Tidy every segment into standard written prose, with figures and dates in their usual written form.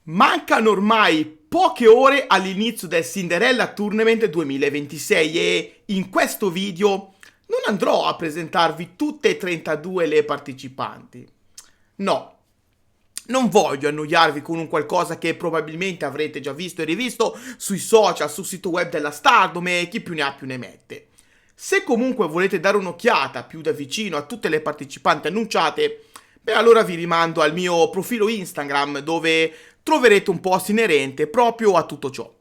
Mancano ormai poche ore all'inizio del Cinderella Tournament 2026 e in questo video non andrò a presentarvi tutte e 32 le partecipanti. No, non voglio annoiarvi con un qualcosa che probabilmente avrete già visto e rivisto sui social, sul sito web della Stardom e chi più ne ha più ne mette. Se comunque volete dare un'occhiata più da vicino a tutte le partecipanti annunciate, beh, allora vi rimando al mio profilo Instagram dove troverete un post inerente proprio a tutto ciò.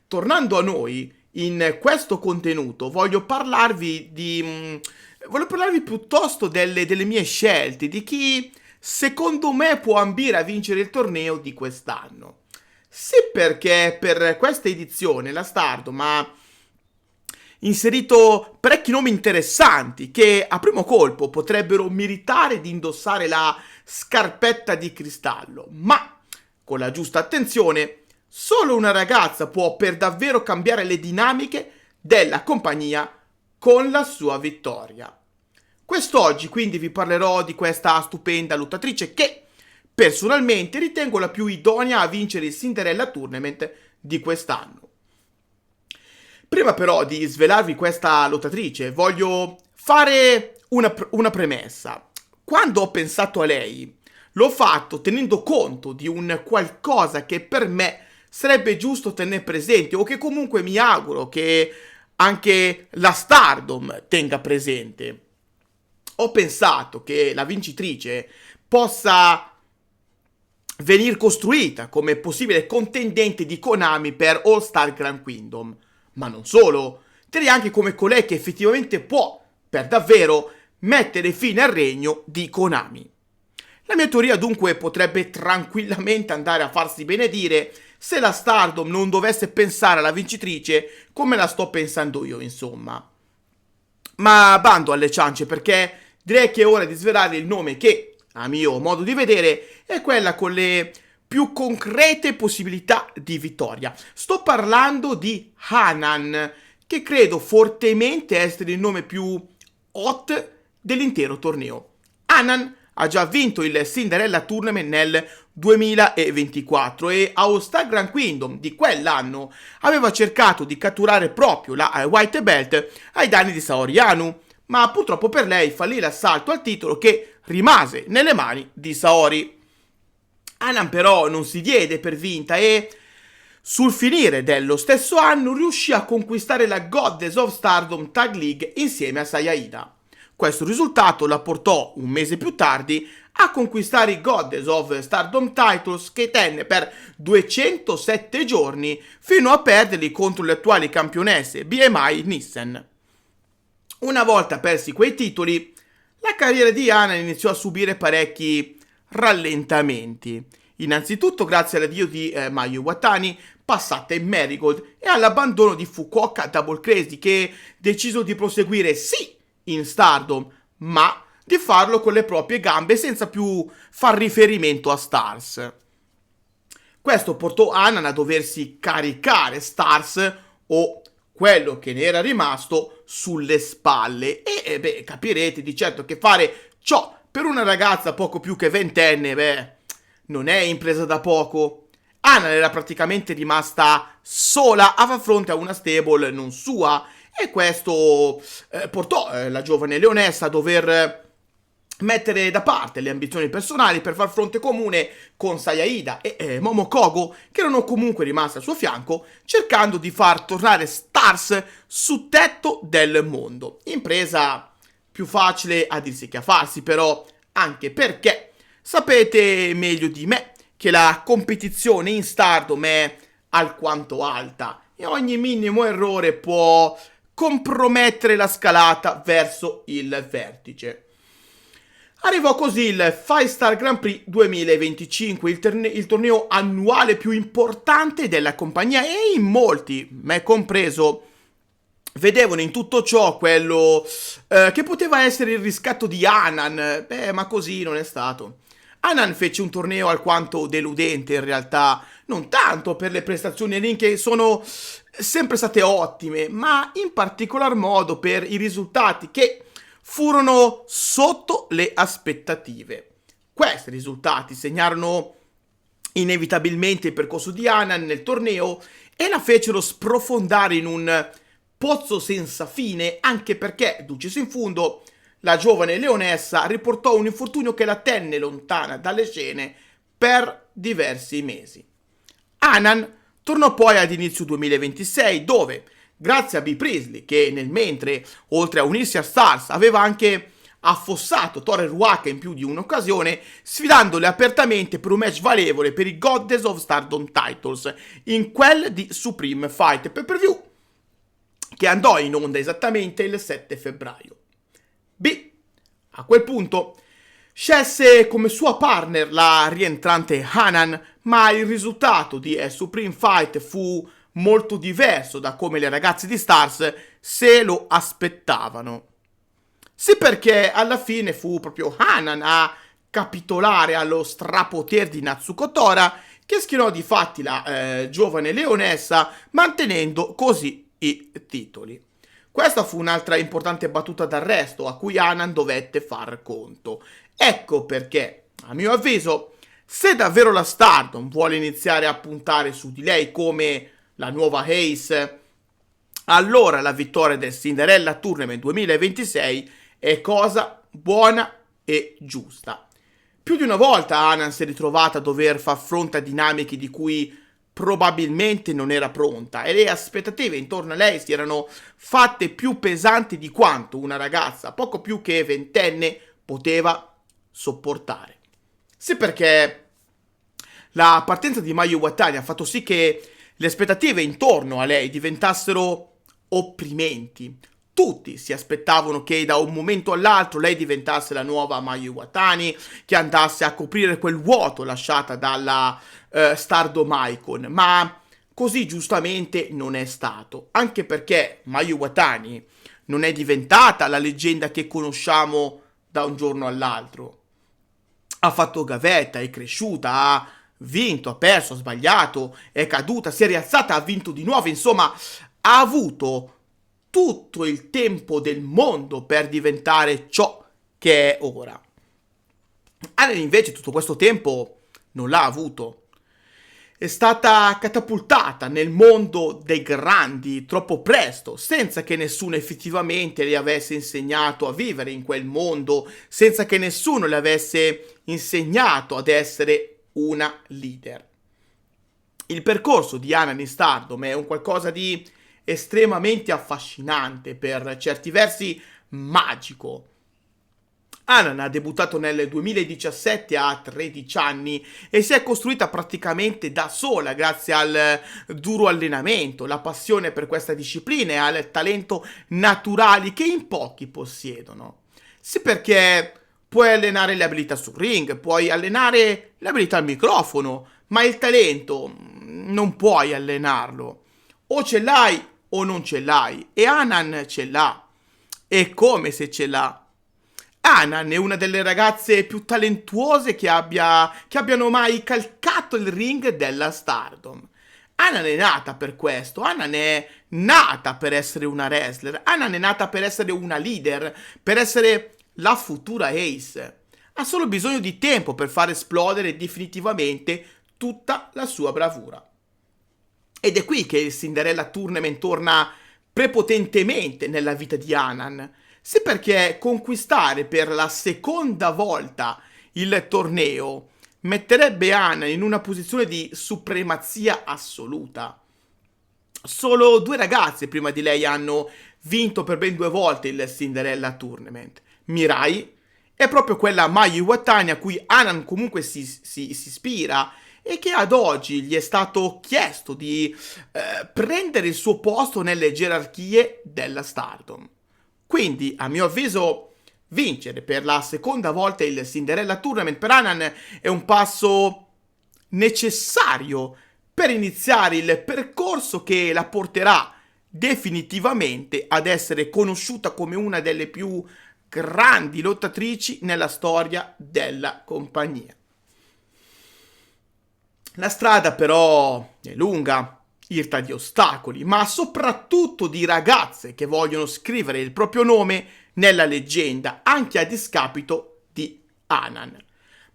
Tornando a noi, in questo contenuto voglio parlarvi piuttosto delle mie scelte, di chi secondo me può ambire a vincere il torneo di quest'anno. Sì, perché per questa edizione la Stardom ha inserito parecchi nomi interessanti che a primo colpo potrebbero meritare di indossare la scarpetta di cristallo, ma con la giusta attenzione solo una ragazza può per davvero cambiare le dinamiche della compagnia con la sua vittoria. Quest'oggi quindi vi parlerò di questa stupenda lottatrice che personalmente ritengo la più idonea a vincere il Cinderella Tournament di quest'anno. Prima però di svelarvi questa lottatrice, voglio fare una premessa. Quando ho pensato a lei, l'ho fatto tenendo conto di un qualcosa che per me sarebbe giusto tenere presente, o che comunque mi auguro che anche la Stardom tenga presente. Ho pensato che la vincitrice possa venir costruita come possibile contendente di Konami per All Star Grand Kingdom. Ma non solo, direi anche come colei che effettivamente può, per davvero, mettere fine al regno di Konami. La mia teoria dunque potrebbe tranquillamente andare a farsi benedire se la Stardom non dovesse pensare alla vincitrice come la sto pensando io, insomma. Ma bando alle ciance, perché direi che è ora di svelare il nome che, a mio modo di vedere, è quella con le più concrete possibilità di vittoria. Sto parlando di Hanan, che credo fortemente essere il nome più hot dell'intero torneo. Hanan ha già vinto il Cinderella Tournament nel 2024 e a All Star Grand Kingdom di quell'anno aveva cercato di catturare proprio la White Belt ai danni di Saori Anou, ma purtroppo per lei fallì l'assalto al titolo che rimase nelle mani di Saori. Hanan però non si diede per vinta e sul finire dello stesso anno riuscì a conquistare la Goddess of Stardom Tag League insieme a Saya Iida. Questo risultato la portò un mese più tardi a conquistare i Goddess of Stardom Titles che tenne per 207 giorni fino a perderli contro le attuali campionesse BMI Nissen. Una volta persi quei titoli, la carriera di Hanan iniziò a subire parecchi rallentamenti. Innanzitutto grazie all'addio di Mayu Iwatani, passata in Marigold, e all'abbandono di Fukuoka Double Crazy, che deciso di proseguire sì in Stardom, ma di farlo con le proprie gambe senza più far riferimento a Stars. Questo portò Hanan a doversi caricare Stars, o quello che ne era rimasto, sulle spalle e beh, capirete di certo che fare ciò per una ragazza poco più che ventenne, beh, non è impresa da poco. Hanan era praticamente rimasta sola a far fronte a una stable non sua e questo portò la giovane leonessa a dover mettere da parte le ambizioni personali per far fronte comune con Saya Iida e Momo Kogo, che erano comunque rimaste al suo fianco, cercando di far tornare Stars sul tetto del mondo. Impresa più facile a dirsi che a farsi, però, anche perché sapete meglio di me che la competizione in Stardom è alquanto alta e ogni minimo errore può compromettere la scalata verso il vertice. Arrivò così il 5 Star Grand Prix 2025, il torneo annuale più importante della compagnia, e in molti, me compreso, vedevano in tutto ciò quello che poteva essere il riscatto di Hanan. Beh, ma così non è stato. Hanan fece un torneo alquanto deludente in realtà, non tanto per le prestazioni ring che sono sempre state ottime, ma in particolar modo per i risultati che furono sotto le aspettative. Questi risultati segnarono inevitabilmente il percorso di Hanan nel torneo e la fecero sprofondare in un pozzo senza fine, anche perché, dulcis in fundo, la giovane leonessa riportò un infortunio che la tenne lontana dalle scene per diversi mesi. Hanan tornò poi ad inizio 2026, dove, grazie a Bea Priestley, che nel mentre, oltre a unirsi a Stars, aveva anche affossato Toru Ruaka in più di un'occasione, sfidandole apertamente per un match valevole per i Goddess of Stardom Titles, in quel di Supreme Fight pay-per-view, che andò in onda esattamente il 7 febbraio. B, a quel punto, scelse come sua partner la rientrante Hanan, ma il risultato di Supreme Fight fu molto diverso da come le ragazze di Stars se lo aspettavano. Sì, perché alla fine fu proprio Hanan a capitolare allo strapotere di Natsuko Tora, che schienò di fatti la giovane leonessa, mantenendo così i titoli. Questa fu un'altra importante battuta d'arresto a cui Hanan dovette far conto. Ecco perché, a mio avviso, se davvero la Stardom vuole iniziare a puntare su di lei come la nuova Ace, allora la vittoria del Cinderella Tournament 2026 è cosa buona e giusta. Più di una volta Hanan si è ritrovata a dover far fronte a dinamiche di cui probabilmente non era pronta e le aspettative intorno a lei si erano fatte più pesanti di quanto una ragazza poco più che ventenne poteva sopportare. Sì, perché la partenza di Mayu Iwatani ha fatto sì che le aspettative intorno a lei diventassero opprimenti. Tutti si aspettavano che da un momento all'altro lei diventasse la nuova Mayu Iwatani, che andasse a coprire quel vuoto lasciata dalla Stardom Icon, ma così giustamente non è stato, anche perché Mayu Iwatani non è diventata la leggenda che conosciamo da un giorno all'altro. Ha fatto gavetta, è cresciuta, ha vinto, ha perso, ha sbagliato, è caduta, si è rialzata, ha vinto di nuovo, insomma, ha avuto tutto il tempo del mondo per diventare ciò che è ora. Hanan invece tutto questo tempo non l'ha avuto. È stata catapultata nel mondo dei grandi troppo presto, senza che nessuno effettivamente le avesse insegnato a vivere in quel mondo, senza che nessuno le avesse insegnato ad essere una leader. Il percorso di Hanan in Stardom è un qualcosa di estremamente affascinante, per certi versi magico. Hanan ha debuttato nel 2017 a 13 anni e si è costruita praticamente da sola grazie al duro allenamento, la passione per questa disciplina e al talento naturali che in pochi possiedono. Sì, perché puoi allenare le abilità sul ring, puoi allenare le abilità al microfono, ma il talento non puoi allenarlo. O ce l'hai o non ce l'hai, e Hanan ce l'ha. E come se ce l'ha? Hanan è una delle ragazze più talentuose che abbiano mai calcato il ring della Stardom. Hanan è nata per questo, Hanan è nata per essere una wrestler, Hanan è nata per essere una leader, per essere la futura Ace. Ha solo bisogno di tempo per far esplodere definitivamente tutta la sua bravura. Ed è qui che il Cinderella Tournament torna prepotentemente nella vita di Hanan. Sì, perché conquistare per la seconda volta il torneo metterebbe Hanan in una posizione di supremazia assoluta. Solo 2 ragazze prima di lei hanno vinto per ben 2 volte il Cinderella Tournament. Mirai è proprio quella Mayu Iwatani a cui Hanan comunque si ispira e che ad oggi gli è stato chiesto di prendere il suo posto nelle gerarchie della Stardom. Quindi, a mio avviso, vincere per la seconda volta il Cinderella Tournament per Hanan è un passo necessario per iniziare il percorso che la porterà definitivamente ad essere conosciuta come una delle più grandi lottatrici nella storia della compagnia. La strada però è lunga, irta di ostacoli, ma soprattutto di ragazze che vogliono scrivere il proprio nome nella leggenda, anche a discapito di Hanan.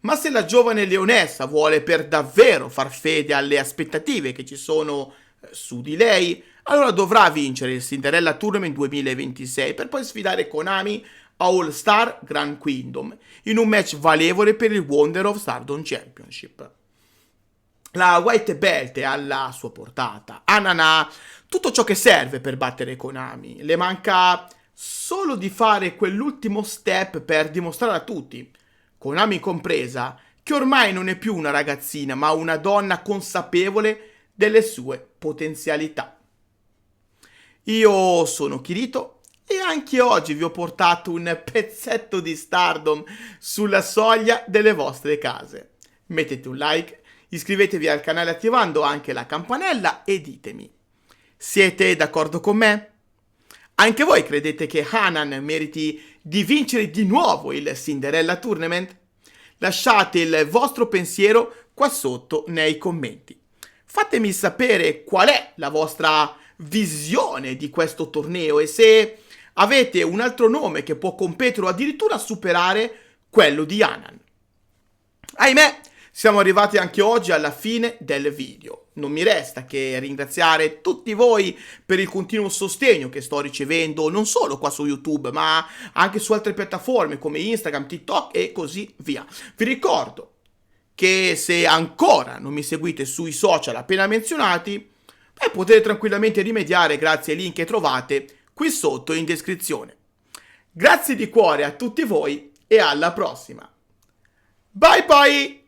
Ma se la giovane leonessa vuole per davvero far fede alle aspettative che ci sono su di lei, allora dovrà vincere il Cinderella Tournament 2026 per poi sfidare Konami a All Star Grand Kingdom in un match valevole per il Wonder of Stardom Championship. La White Belt è alla sua portata. Hanan ha tutto ciò che serve per battere Konami. Le manca solo di fare quell'ultimo step per dimostrare a tutti, Konami compresa, che ormai non è più una ragazzina, ma una donna consapevole delle sue potenzialità. Io sono Kirito e anche oggi vi ho portato un pezzetto di Stardom sulla soglia delle vostre case. Mettete un like, iscrivetevi al canale attivando anche la campanella e ditemi, siete d'accordo con me? Anche voi credete che Hanan meriti di vincere di nuovo il Cinderella Tournament? Lasciate il vostro pensiero qua sotto nei commenti. Fatemi sapere qual è la vostra visione di questo torneo e se avete un altro nome che può competere o addirittura superare quello di Hanan. Ahimè, siamo arrivati anche oggi alla fine del video. Non mi resta che ringraziare tutti voi per il continuo sostegno che sto ricevendo non solo qua su YouTube ma anche su altre piattaforme come Instagram, TikTok e così via. Vi ricordo che se ancora non mi seguite sui social appena menzionati, potete tranquillamente rimediare grazie ai link che trovate qui sotto in descrizione. Grazie di cuore a tutti voi e alla prossima. Bye bye!